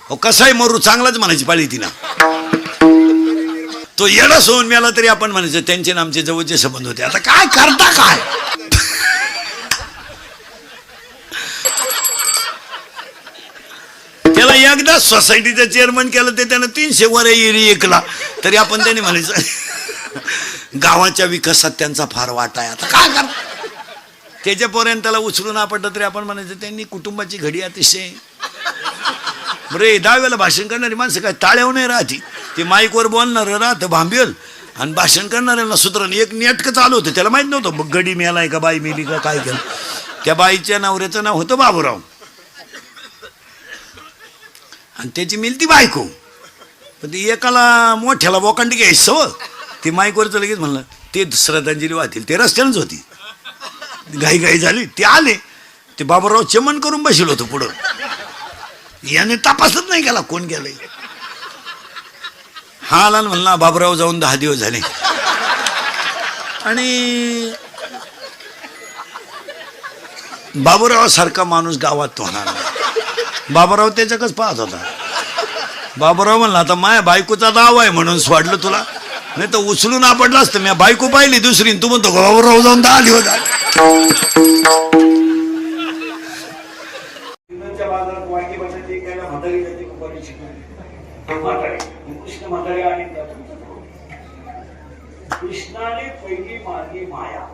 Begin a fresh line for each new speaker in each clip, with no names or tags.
हो कसाही मरू चांगलाच म्हणायची पाळी ती ना. तो येडा सोडून मिळाला तरी आपण म्हणायचं त्यांचे ना आमचे जवळचे संबंध होते. आता काय करता काय. त्याला एकदा सोसायटीचं चेअरमन केलं ते त्यानं 300 वर एकला तरी आपण त्यांनी म्हणायचं गावाच्या विकासात त्यांचा फार वाटा आहे. आता काय कर त्याच्यापर्यंत त्याला उचलून आपटलं तरी आपण म्हणायचं त्यांनी कुटुंबाची घडी अतिशय. बरे 10वेला भाषण करणारी माणसं काय टाळ्यावर नाही राहती. ते माईकवर बोलणार राहतं भांबेल आणि भाषण करणाऱ्यांना सूत्राने एक नेटकं चालू होतं. त्याला माहित नव्हतं गडी मेलाय का बाई मेली का काय केलं. त्या बाईच्या नवऱ्याचं नाव होतं बाबूराव आणि त्याची मिलती बायको. पण ती एकाला मोठ्याला बोकांडी घ्यायचं ते माईकवरचं लगेच म्हणलं ते श्रद्धांजली वाहतील. ते रस्त्यानंच होती घाई झाली. ते आले ते बाबूराव चमन करून बसलो होतो पुढं. याने तपासच नाही केला कोण गेलंय. हा आला म्हणला बाबूराव जाऊन 10 दिवस झाले आणि बाबूराव सारखा माणूस गावात तो होणार नाही. बाबूराव त्याच्याकच पाहत होता. बाबूराव म्हणला आता माया बायकोचा दाव आहे म्हणून सोडलं तुला नाही तर उचलून आपडलं असतं. मी बायको पाहिली दुसरी तू म्हणतो बाबूराव जाऊन 10 दिवस झाले. बाजारात वाटी बसायची एकाला म्हातारी जाते कुपारी म्हातारी कृष्ण म्हातारी आणि कृष्णाने पहिली मारली माया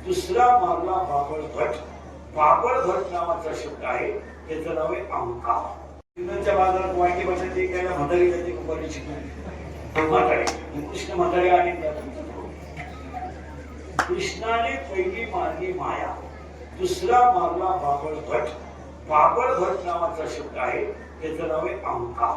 दुसरा मारला बाबळभट. बाबळभट नावाचा शब्द आहे त्याचं नाव आहे अंका. कृष्णाच्या बाजारात वाटी बसायची एकाला म्हातारी जाते कुपारी म्हातारी कृष्ण म्हातारी आणि कृष्णाने पहिली मारली माया दुसरा मारला बाबळभट. बाबळभट नावाचा शब्द आहे त्याचं नाव आहे अंका.